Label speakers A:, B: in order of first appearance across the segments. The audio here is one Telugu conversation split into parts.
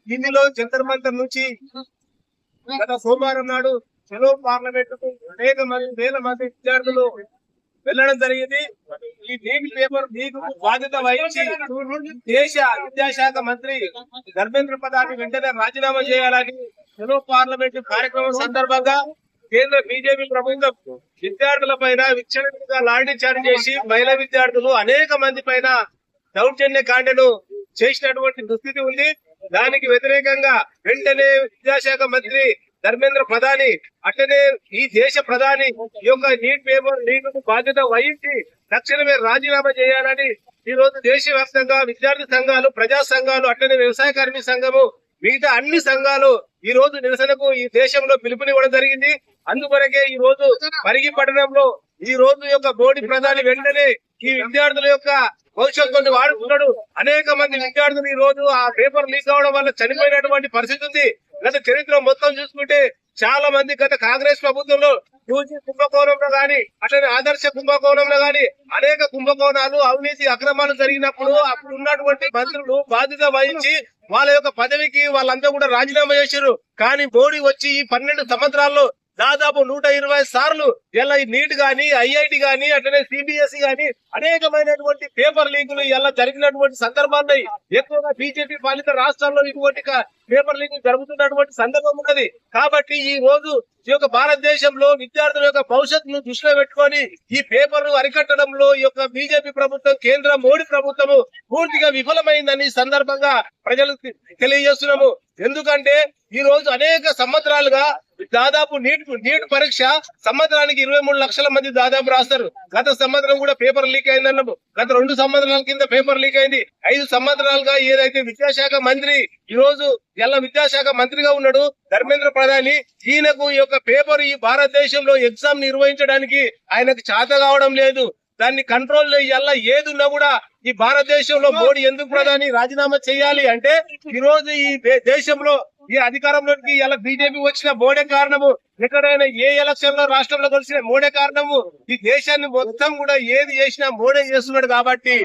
A: ఢిల్లీలో జంతర్ మంతర్ నుంచి గత సోమవారం నాడు చలో పార్లమెంట్ కు అనేక మంది వేల మంది విద్యార్థులు వెళ్ళడం జరిగింది. ఈ నీట్ పేపర్ లీక్ బాధ్యత వహించి దేశ విద్యాశాఖ మంత్రి ధర్మేంద్ర ప్రధాన్ వెంటనే రాజీనామా చేయాలని చలో పార్లమెంట్ కార్యక్రమం సందర్భంగా కేంద్ర బీజేపీ ప్రభుత్వం విద్యార్థుల పైన విచ్చలవిడిగా లాఠీ చార్జ్ చేసి మహిళా విద్యార్థులు అనేక మంది పైన దౌర్జన్య కాండను చేసినటువంటి దుస్థితి ఉంది. దానికి వ్యతిరేకంగా వెంటనే విద్యాశాఖ మంత్రి ధర్మేంద్ర ప్రధాని అట్లనే ఈ దేశ ప్రధాని ఈ యొక్క నీట్ పేపర్ లీక్ బాధ్యత వహించి తక్షణమే రాజీనామా చేయాలని ఈ రోజు దేశవ్యాప్తంగా విద్యార్థి సంఘాలు, ప్రజా సంఘాలు, అట్లనే వ్యవసాయ కార్మిక సంఘము, మిగతా అన్ని సంఘాలు ఈ రోజు నిరసనకు ఈ దేశంలో పిలుపునివ్వడం జరిగింది. అందుకొరకే ఈ రోజు పరిగి పట్టణంలో ఈ రోజు యొక్క మోడీ ప్రధాని వెంటనే ఈ విద్యార్థుల యొక్క భవిష్యత్తు వాడుతున్నాడు. అనేక మంది విద్యార్థులు ఈ రోజు ఆ పేపర్ లీక్ అవడం వల్ల చనిపోయినటువంటి పరిస్థితి ఉంది. గత చరిత్ర మొత్తం చూసుకుంటే చాలా మంది గత కాంగ్రెస్ ప్రభుత్వంలో యూజీ కుంభకోణంలో గాని, అట్లనే ఆదర్శ కుంభకోణంలో గాని అనేక కుంభకోణాలు, అవినీతి అక్రమాలు జరిగినప్పుడు అప్పుడు ఉన్నటువంటి మంత్రులు బాధ్యత వహించి వాళ్ళ యొక్క పదవికి వాళ్ళంతా కూడా రాజీనామా చేశారు. కానీ మోడీ వచ్చి ఈ 12 సంవత్సరాల్లో దాదాపు 120 సార్లు ఇలా నీట్ గాని, ఐఐటి గాని, అట్లనే సిబిఎస్ఈ గాని అనేకమైనటువంటి పేపర్ లీకులు ఇలా జరిగినటువంటి సందర్భాలు ఎక్కువగా బీజేపీ పాలిత రాష్ట్రాల్లో ఇటువంటి పేపర్ లీకులు జరుగుతున్నటువంటి సందర్భం ఉన్నది. కాబట్టి ఈ రోజు ఈ యొక్క భారతదేశంలో విద్యార్థుల యొక్క భవిష్యత్తును దృష్టిలో పెట్టుకొని ఈ పేపర్ అరికట్టడంలో ఈ యొక్క బీజేపీ ప్రభుత్వం, కేంద్ర మోడీ ప్రభుత్వము పూర్తిగా విఫలమైందని సందర్భంగా ప్రజలకు తెలియజేస్తున్నాము. ఎందుకంటే ఈ రోజు అనేక సంవత్సరాలుగా దాదాపు నీట్ పరీక్ష సంవత్సరానికి 23 లక్షల మంది దాదాపు రాస్తారు. గత సంవత్సరం కూడా పేపర్ లీక్ అయిందన్నాము. గత 2 సంవత్సరాల కింద పేపర్ లీక్ అయింది. 5 సంవత్సరాలుగా ఏదైతే విద్యాశాఖ మంత్రి ఈ రోజు ఎలా విద్యాశాఖ మంత్రిగా ఉన్నాడు ధర్మేంద్ర ప్రధాని, ఈయనకు ఈ యొక్క పేపర్ ఈ భారతదేశంలో ఎగ్జామ్ నిర్వహించడానికి ఆయనకు చేత కావడం లేదు. దాన్ని కంట్రోల్ ఎలా ఏది ఉన్నా కూడా ఈ భారతదేశంలో మోడీ ఎందుకు ప్రధాని రాజీనామా చేయాలి అంటే ఈ రోజు ఈ దేశంలో ఈ అధికారంలోకి ఇలా బీజేపీ వచ్చిన మోడే కారణము. ఎక్కడైనా ఏ ఎలక్షన్ లో రాష్ట్రంలో కలిసిన మోడే కారణము. ఈ దేశాన్ని మొత్తం కూడా ఏది చేసినా మోడే చేస్తున్నాడు. కాబట్టి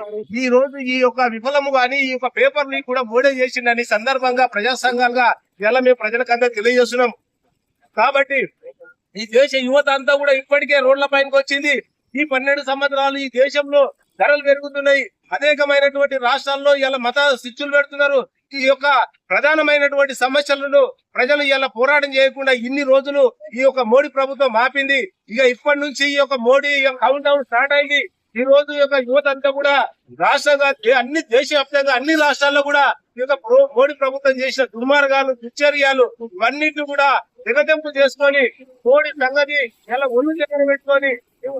A: ఈ రోజు ఈ యొక్క విఫలము గాని ఈ యొక్క పేపర్ ని కూడా మోడే చేసిండని సందర్భంగా ప్రజా సంఘాలుగా ఇలా మేము ప్రజలకందరూ తెలియజేస్తున్నాం. కాబట్టి ఈ దేశ యువత అంతా కూడా ఇప్పటికే రోడ్ల పైనకి వచ్చింది. ఈ 12 సంవత్సరాలు ఈ దేశంలో ధరలు పెరుగుతున్నాయి. అనేకమైనటువంటి రాష్ట్రాల్లో ఇలా మత శిక్షలు పెడుతున్నారు. ఈ యొక్క ప్రధానమైనటువంటి సమస్యలను ప్రజలు ఇలా పోరాటం చేయకుండా ఇన్ని రోజులు ఈ యొక్క మోడీ ప్రభుత్వం ఆపింది. ఇక ఇప్పటి నుంచి ఈ యొక్క మోడీ కౌంట్ డౌన్ స్టార్ట్ అయింది. ఈ రోజు యొక్క యువత అంతా కూడా రాష్ట్రంగా అన్ని దేశవ్యాప్తంగా అన్ని రాష్ట్రాల్లో కూడా ఈ యొక్క మోడీ ప్రభుత్వం చేసిన దుర్మార్గాలు, దుశ్చర్యాలు ఇవన్నిటిని కూడా దిగతెంపు చేసుకొని మోడీ సంగతి ఎలా ఒళ్ళు దగ్గర పెట్టుకొని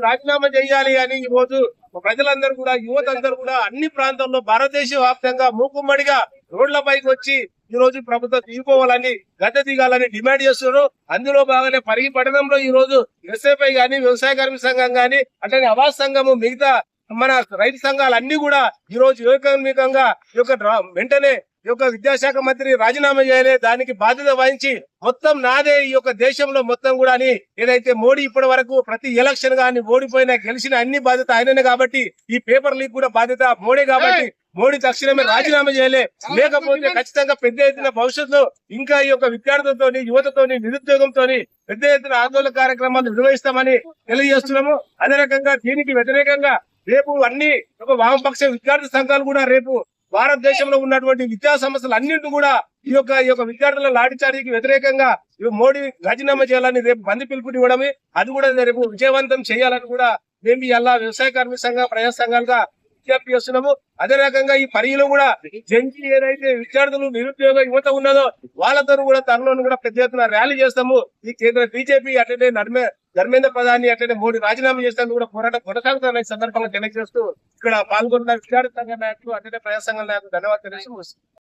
A: రాజీనామా చేయాలి అని ఈ రోజు ప్రజలందరూ కూడా యువత అందరూ కూడా అన్ని ప్రాంతాల్లో భారతదేశ వ్యాప్తంగా మూకుమ్మడిగా రోడ్లపైకి వచ్చి ఈ రోజు ప్రభుత్వం దిగిపోవాలని, గద్దె దిగాలని డిమాండ్ చేస్తున్నారు. అందులో భాగంగా పరిగి పట్టణంలో ఈ రోజు ఎస్ఐపై గాని, వ్యవసాయ కార్మిక సంఘం గాని, అట్లనే ఆవాస్ సంఘము, మిగతా మన రైతు సంఘాలు అన్ని కూడా ఈ రోజు ఏకమికంగా ఈ యొక్క వెంటనే ఈ యొక్క విద్యాశాఖ మంత్రి రాజీనామా చేయాలి, దానికి బాధ్యత వహించి మొత్తం నాదే ఈ యొక్క దేశంలో మొత్తం కూడా అని ఏదైతే మోడీ ఇప్పటి వరకు ప్రతి ఎలక్షన్ గాని ఓడిపోయినా గెలిచిన అన్ని బాధ్యత ఆయననే. కాబట్టి ఈ పేపర్ లీక్ కూడా బాధ్యత మోడీ. కాబట్టి మోడీ తక్షణమే రాజీనామా చేయలే, లేకపోతే ఖచ్చితంగా పెద్ద ఎత్తున భవిష్యత్తులో ఇంకా ఈ యొక్క విద్యార్థులతోని, యువతతోని, నిరుద్యోగంతోని పెద్ద ఎత్తున ఆందోళన కార్యక్రమాలు నిర్వహిస్తామని తెలియజేస్తున్నాము. అదే రకంగా దీనికి వ్యతిరేకంగా రేపు అన్ని ఒక వామపక్ష విద్యార్థి సంఘాలు కూడా రేపు భారతదేశంలో ఉన్నటువంటి విద్యా సమస్యలు అన్నింటినీ కూడా ఈ యొక్క విద్యార్థుల లాఠీచార్జీకి వ్యతిరేకంగా మోడీ రాజీనామా చేయాలని రేపు బంద్ పిలుపునివ్వడమే, అది కూడా రేపు విజయవంతం చేయాలని కూడా మేము ఇలా వ్యవసాయ కార్మిక సంఘ, ప్రజా సంఘాలుగా విజ్ఞప్తి చేస్తున్నాము. అదే రకంగా ఈ పరిధిలో కూడా జంజీ ఏదైతే విద్యార్థులు, నిరుద్యోగ యువత ఉన్నదో వాళ్ళతో కూడా తనలో కూడా పెద్ద ఎత్తున ర్యాలీ చేస్తాము. ఈ కేంద్ర బీజేపీ అట్లనే ధర్మేంద్ర ప్రధాని అట్లనే మోడీ రాజీనామా చేస్తాను కూడా పోరాటం కొనసాగుతున్న సందర్భంగా తెలియజేస్తూ ఇక్కడ పాల్గొన్న విద్యార్థి సంఘ నాయకులు, అట్లనే ప్రజా సంఘ నాయకులు ధన్యవాదాలు తెలుసు.